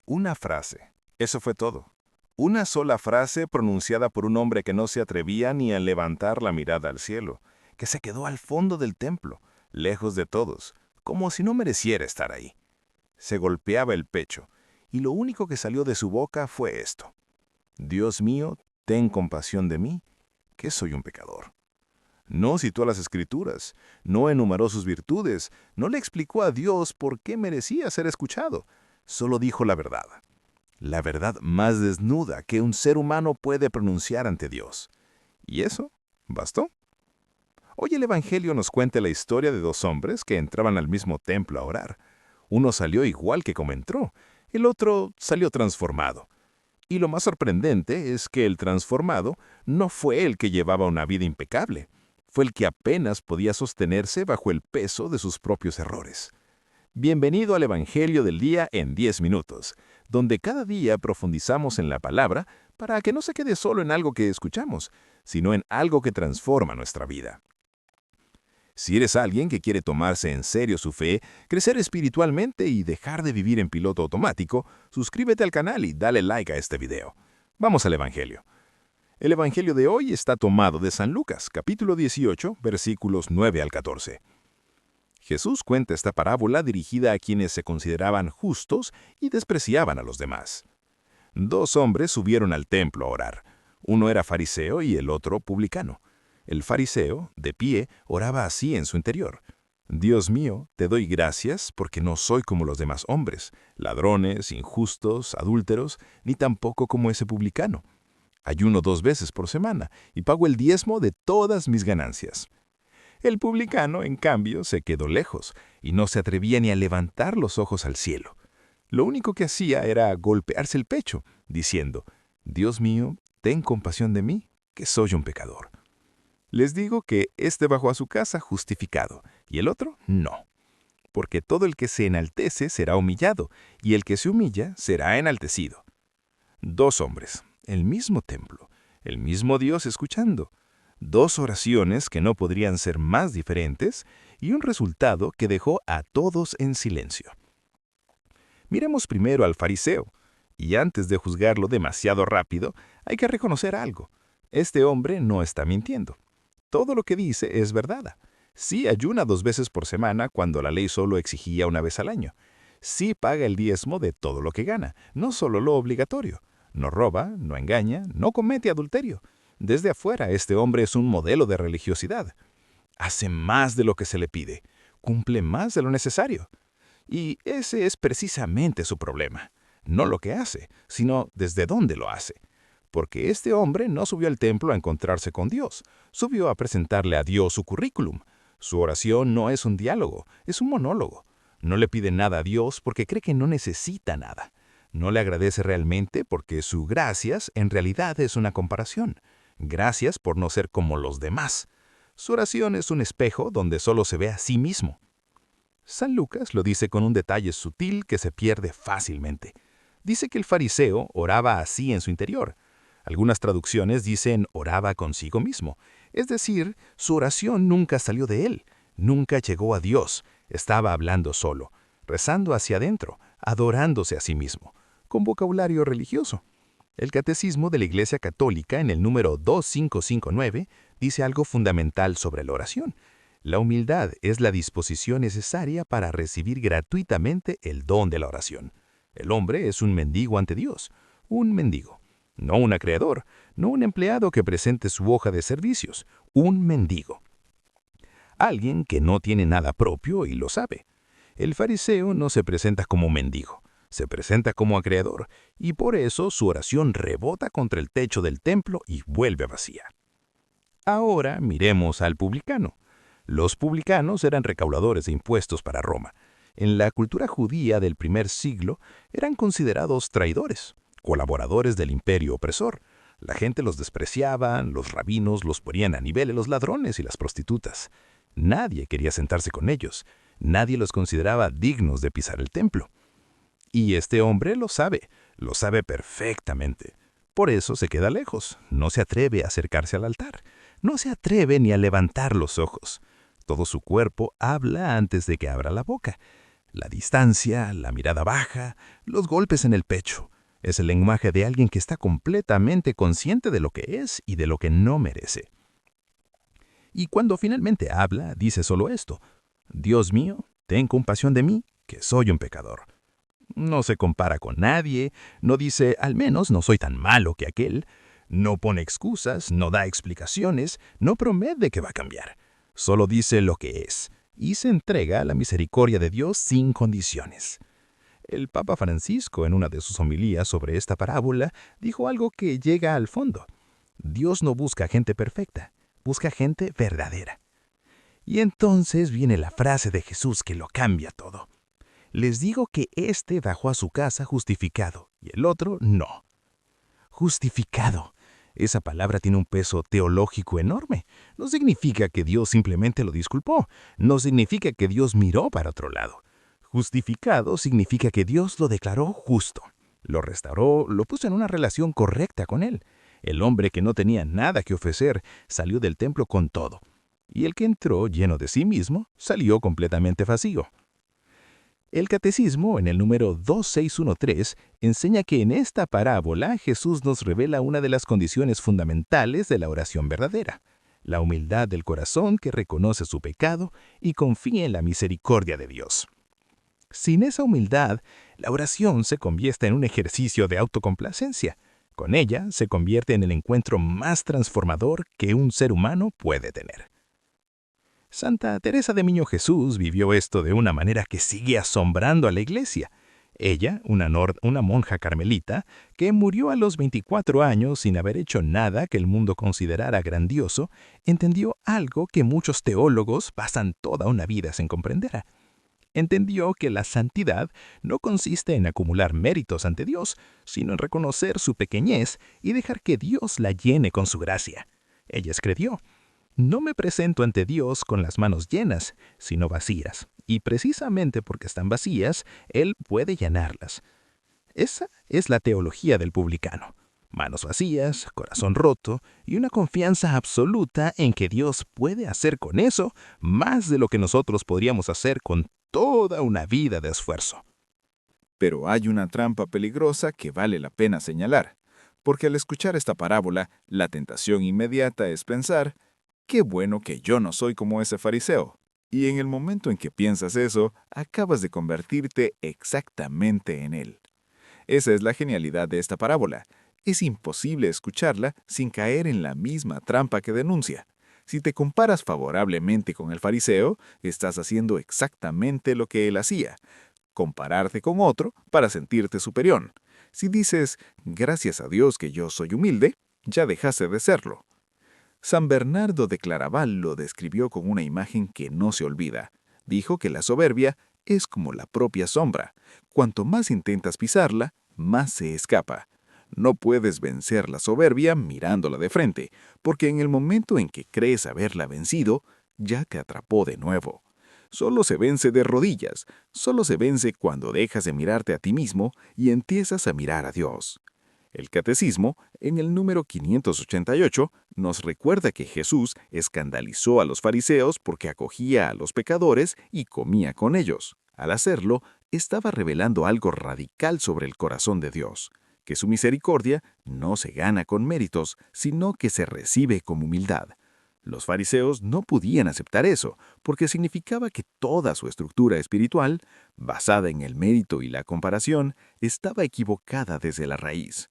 Una frase. Eso fue todo. Una sola frase pronunciada por un hombre que no se atrevía ni a levantar la mirada al cielo, que se quedó al fondo del templo, lejos de todos, como si no mereciera estar ahí. Se golpeaba el pecho, y lo único que salió de su boca fue esto: Dios mío, ten compasión de mí, que soy un pecador. No citó las Escrituras, no enumeró sus virtudes, no le explicó a Dios por qué merecía ser escuchado, solo dijo la verdad más desnuda que un ser humano puede pronunciar ante Dios. ¿Y eso? ¿Bastó? Hoy el Evangelio nos cuenta la historia de dos hombres que entraban al mismo templo a orar. Uno salió igual que como entró, el otro salió transformado. Y lo más sorprendente es que el transformado no fue el que llevaba una vida impecable, fue el que apenas podía sostenerse bajo el peso de sus propios errores. Bienvenido al Evangelio del Día en 10 minutos, donde cada día profundizamos en la palabra para que no se quede solo en algo que escuchamos, sino en algo que transforma nuestra vida. Si eres alguien que quiere tomarse en serio su fe, crecer espiritualmente y dejar de vivir en piloto automático, suscríbete al canal y dale like a este video. Vamos al Evangelio. El Evangelio de hoy está tomado de San Lucas, capítulo 18, versículos 9 al 14. Jesús cuenta esta parábola dirigida a quienes se consideraban justos y despreciaban a los demás. Dos hombres subieron al templo a orar. Uno era fariseo y el otro publicano. El fariseo, de pie, oraba así en su interior: Dios mío, te doy gracias porque no soy como los demás hombres, ladrones, injustos, adúlteros, ni tampoco como ese publicano. Ayuno 2 veces por semana y pago el diezmo de todas mis ganancias. El publicano, en cambio, se quedó lejos y no se atrevía ni a levantar los ojos al cielo. Lo único que hacía era golpearse el pecho, diciendo: Dios mío, ten compasión de mí, que soy un pecador. Les digo que este bajó a su casa justificado, y el otro no. Porque todo el que se enaltece será humillado, y el que se humilla será enaltecido. Dos hombres, el mismo templo, el mismo Dios escuchando. Dos oraciones que no podrían ser más diferentes, y un resultado que dejó a todos en silencio. Miremos primero al fariseo, y antes de juzgarlo demasiado rápido, hay que reconocer algo. Este hombre no está mintiendo. Todo lo que dice es verdad. Sí ayuna 2 veces por semana cuando la ley solo exigía una vez al año. Sí paga el diezmo de todo lo que gana, no solo lo obligatorio. No roba, no engaña, no comete adulterio. Desde afuera, este hombre es un modelo de religiosidad. Hace más de lo que se le pide, cumple más de lo necesario. Y ese es precisamente su problema. No lo que hace, sino desde dónde lo hace. Porque este hombre no subió al templo a encontrarse con Dios, subió a presentarle a Dios su currículum. Su oración no es un diálogo, es un monólogo. No le pide nada a Dios porque cree que no necesita nada. No le agradece realmente porque su gracias en realidad es una comparación. Gracias por no ser como los demás. Su oración es un espejo donde solo se ve a sí mismo. San Lucas lo dice con un detalle sutil que se pierde fácilmente. Dice que el fariseo oraba así en su interior. Algunas traducciones dicen oraba consigo mismo, es decir, su oración nunca salió de él, nunca llegó a Dios, estaba hablando solo, rezando hacia adentro, adorándose a sí mismo, con vocabulario religioso. El Catecismo de la Iglesia Católica, en el número 2559, dice algo fundamental sobre la oración. La humildad es la disposición necesaria para recibir gratuitamente el don de la oración. El hombre es un mendigo ante Dios, un mendigo. No un acreedor, no un empleado que presente su hoja de servicios, un mendigo. Alguien que no tiene nada propio y lo sabe. El fariseo no se presenta como mendigo, se presenta como acreedor, y por eso su oración rebota contra el techo del templo y vuelve vacía. Ahora miremos al publicano. Los publicanos eran recaudadores de impuestos para Roma. En la cultura judía del primer siglo eran considerados traidores, colaboradores del imperio opresor. La gente los despreciaba, los rabinos los ponían a nivel de los ladrones y las prostitutas. Nadie quería sentarse con ellos, nadie los consideraba dignos de pisar el templo. Y este hombre lo sabe perfectamente. Por eso se queda lejos, no se atreve a acercarse al altar, no se atreve ni a levantar los ojos. Todo su cuerpo habla antes de que abra la boca. La distancia, la mirada baja, los golpes en el pecho. Es el lenguaje de alguien que está completamente consciente de lo que es y de lo que no merece. Y cuando finalmente habla, dice solo esto: Dios mío, ten compasión de mí, que soy un pecador. No se compara con nadie, no dice al menos no soy tan malo que aquel, no pone excusas, no da explicaciones, no promete que va a cambiar. Solo dice lo que es y se entrega a la misericordia de Dios sin condiciones. El Papa Francisco, en una de sus homilías sobre esta parábola, dijo algo que llega al fondo. Dios no busca gente perfecta, busca gente verdadera. Y entonces viene la frase de Jesús que lo cambia todo. Les digo que éste bajó a su casa justificado y el otro no. Justificado. Esa palabra tiene un peso teológico enorme. No significa que Dios simplemente lo disculpó. No significa que Dios miró para otro lado. Justificado significa que Dios lo declaró justo. Lo restauró, lo puso en una relación correcta con Él. El hombre que no tenía nada que ofrecer salió del templo con todo. Y el que entró lleno de sí mismo salió completamente vacío. El Catecismo, en el número 2613, enseña que en esta parábola Jesús nos revela una de las condiciones fundamentales de la oración verdadera: la humildad del corazón que reconoce su pecado y confía en la misericordia de Dios. Sin esa humildad, la oración se convierte en un ejercicio de autocomplacencia. Con ella se convierte en el encuentro más transformador que un ser humano puede tener. Santa Teresa de Niño Jesús vivió esto de una manera que sigue asombrando a la Iglesia. Ella, una monja carmelita, que murió a los 24 años sin haber hecho nada que el mundo considerara grandioso, entendió algo que muchos teólogos pasan toda una vida sin comprender. Entendió que la santidad no consiste en acumular méritos ante Dios, sino en reconocer su pequeñez y dejar que Dios la llene con su gracia. Ella escribió: no me presento ante Dios con las manos llenas, sino vacías, y precisamente porque están vacías, Él puede llenarlas. Esa es la teología del publicano: manos vacías, corazón roto y una confianza absoluta en que Dios puede hacer con eso más de lo que nosotros podríamos hacer con toda una vida de esfuerzo. Pero hay una trampa peligrosa que vale la pena señalar, porque al escuchar esta parábola, la tentación inmediata es pensar: qué bueno que yo no soy como ese fariseo. Y en el momento en que piensas eso, acabas de convertirte exactamente en él. Esa es la genialidad de esta parábola. Es imposible escucharla sin caer en la misma trampa que denuncia. Si te comparas favorablemente con el fariseo, estás haciendo exactamente lo que él hacía: compararte con otro para sentirte superior. Si dices, gracias a Dios que yo soy humilde, ya dejaste de serlo. San Bernardo de Claraval lo describió con una imagen que no se olvida. Dijo que la soberbia es como la propia sombra. Cuanto más intentas pisarla, más se escapa. No puedes vencer la soberbia mirándola de frente, porque en el momento en que crees haberla vencido, ya te atrapó de nuevo. Solo se vence de rodillas, solo se vence cuando dejas de mirarte a ti mismo y empiezas a mirar a Dios. El Catecismo, en el número 588, nos recuerda que Jesús escandalizó a los fariseos porque acogía a los pecadores y comía con ellos. Al hacerlo, estaba revelando algo radical sobre el corazón de Dios: que su misericordia no se gana con méritos, sino que se recibe con humildad. Los fariseos no podían aceptar eso, porque significaba que toda su estructura espiritual, basada en el mérito y la comparación, estaba equivocada desde la raíz.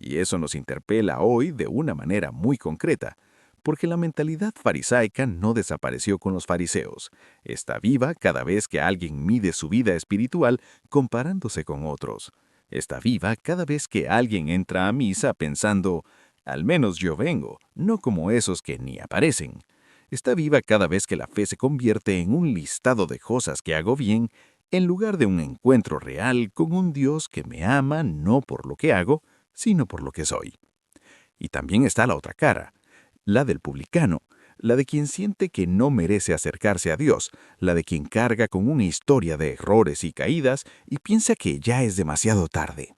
Y eso nos interpela hoy de una manera muy concreta, porque la mentalidad farisaica no desapareció con los fariseos. Está viva cada vez que alguien mide su vida espiritual comparándose con otros. Está viva cada vez que alguien entra a misa pensando: al menos yo vengo, no como esos que ni aparecen. Está viva cada vez que la fe se convierte en un listado de cosas que hago bien, en lugar de un encuentro real con un Dios que me ama no por lo que hago, sino por lo que soy. Y también está la otra cara, la del publicano, la de quien siente que no merece acercarse a Dios, la de quien carga con una historia de errores y caídas y piensa que ya es demasiado tarde,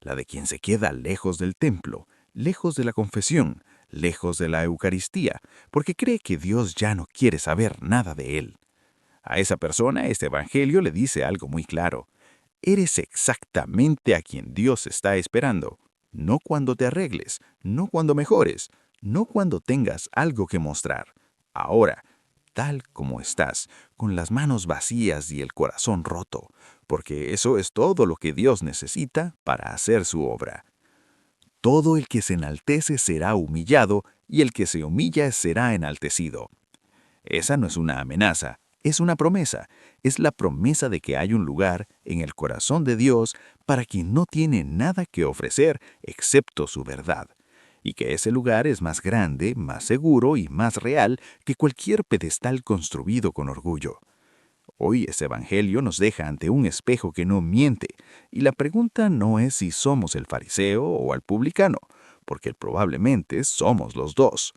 la de quien se queda lejos del templo, lejos de la confesión, lejos de la Eucaristía, porque cree que Dios ya no quiere saber nada de él. A esa persona este evangelio le dice algo muy claro. Eres exactamente a quien Dios está esperando. No cuando te arregles, no cuando mejores, no cuando tengas algo que mostrar. Ahora, tal como estás, con las manos vacías y el corazón roto, porque eso es todo lo que Dios necesita para hacer su obra. Todo el que se enaltece será humillado, y el que se humilla será enaltecido. Esa no es una amenaza, es una promesa. Es la promesa de que hay un lugar en el corazón de Dios para quien no tiene nada que ofrecer excepto su verdad, y que ese lugar es más grande, más seguro y más real que cualquier pedestal construido con orgullo. Hoy ese evangelio nos deja ante un espejo que no miente, y la pregunta no es si somos el fariseo o el publicano, porque probablemente somos los dos.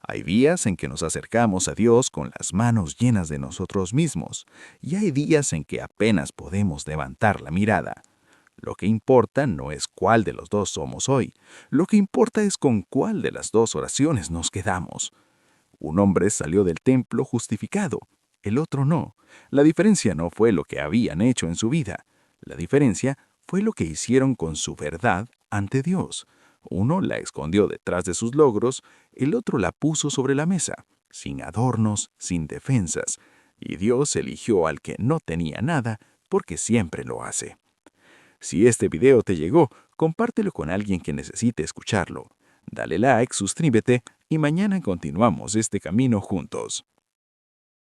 Hay días en que nos acercamos a Dios con las manos llenas de nosotros mismos, y hay días en que apenas podemos levantar la mirada. Lo que importa no es cuál de los dos somos hoy, lo que importa es con cuál de las dos oraciones nos quedamos. Un hombre salió del templo justificado, el otro no. La diferencia no fue lo que habían hecho en su vida. La diferencia fue lo que hicieron con su verdad ante Dios. Uno la escondió detrás de sus logros, el otro la puso sobre la mesa, sin adornos, sin defensas. Y Dios eligió al que no tenía nada, porque siempre lo hace. Si este video te llegó, compártelo con alguien que necesite escucharlo. Dale like, suscríbete y mañana continuamos este camino juntos.